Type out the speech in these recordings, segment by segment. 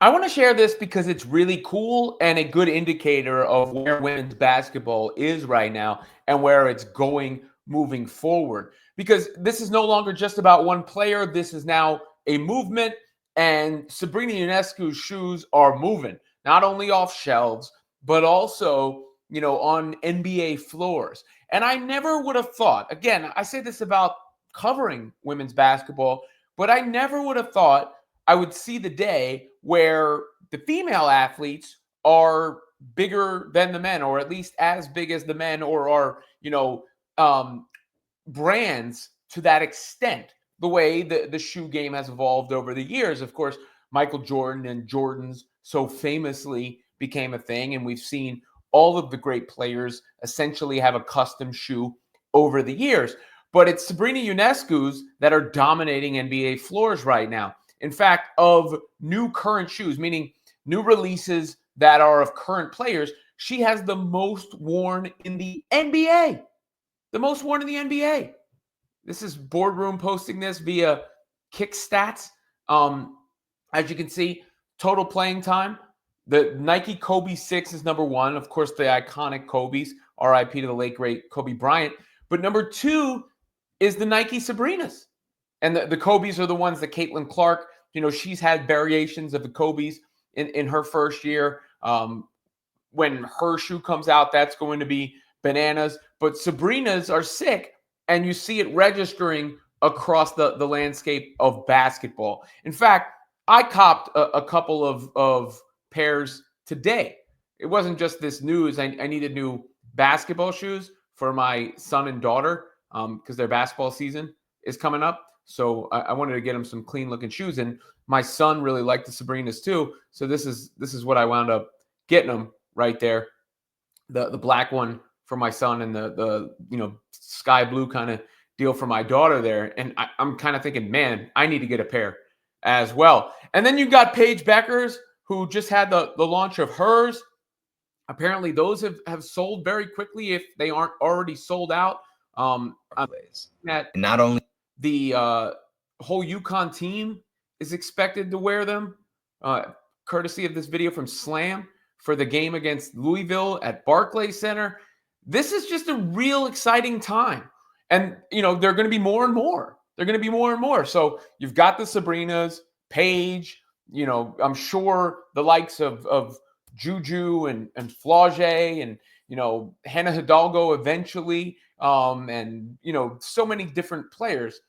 I want to share this because it's really cool and a good indicator of where women's basketball is right now and where it's going moving forward. Because this is no longer just about one player, this is now a movement, and Sabrina Ionescu's shoes are moving, not only off shelves, but also, on NBA floors. And I never would have thought, again, I say this about covering women's basketball, but I never would have thought I would see the day where the female athletes are bigger than the men, or at least as big as the men, or are, um, brands to that extent, the way the shoe game has evolved over the years. Of course, Michael Jordan and Jordans so famously became a thing, and we've seen all of the great players essentially have a custom shoe over the years. But it's Sabrina Ionescu's that are dominating NBA floors right now. In fact, of new current shoes, meaning new releases that are of current players, she has the most worn in the NBA. The most worn in the NBA. This is Boardroom posting this via Kickstats. Um, as you can see, total playing time. The Nike Kobe 6 is number one. Of course, the iconic Kobe's. RIP to the late, great Kobe Bryant. But number two is the Nike Sabrinas. And the Kobe's are the ones that Caitlin Clark, she's had variations of the Kobe's in her first year. When her shoe comes out, that's going to be bananas. But Sabrina's are sick, and you see it registering across the landscape of basketball. In fact, I copped a couple of pairs today. It wasn't just this news. I needed new basketball shoes for my son and daughter because their basketball season is coming up. So I wanted to get them some clean looking shoes. And my son really liked the Sabrinas too. So this is what I wound up getting them right there. The black one for my son, and the sky blue kind of deal for my daughter there. And I'm kind of thinking, man, I need to get a pair as well. And then you've got Paige Beckers, who just had the launch of hers. Apparently those have sold very quickly if they aren't already sold out. I'm at Not only the whole UConn team is expected to wear them, courtesy of this video from Slam for the game against Louisville at Barclays Center. This is just a real exciting time. And, they're going to be more and more. They're going to be more and more. So you've got the Sabrinas, Paige, I'm sure the likes of Juju and Flau'jae and, Hannah Hidalgo eventually. And, so many different players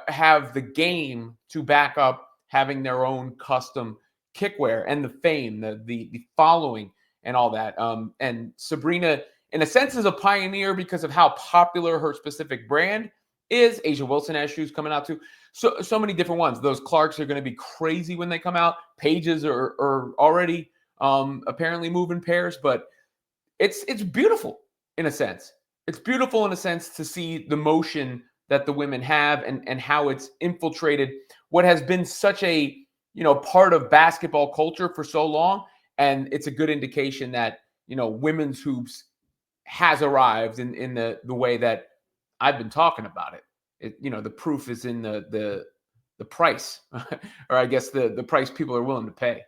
have the game to back up having their own custom kickwear and the fame, the following, and all that. And Sabrina, in a sense, is a pioneer because of how popular her specific brand is. Asia Wilson has shoes coming out too. So many different ones. Those Clarks are going to be crazy when they come out. Pages are already apparently moving pairs, but it's beautiful in a sense. It's beautiful in a sense to see the motion that the women have and how it's infiltrated what has been such a part of basketball culture for so long. And it's a good indication that women's hoops has arrived in the way that I've been talking about it. The proof is in the price, or I guess the price people are willing to pay.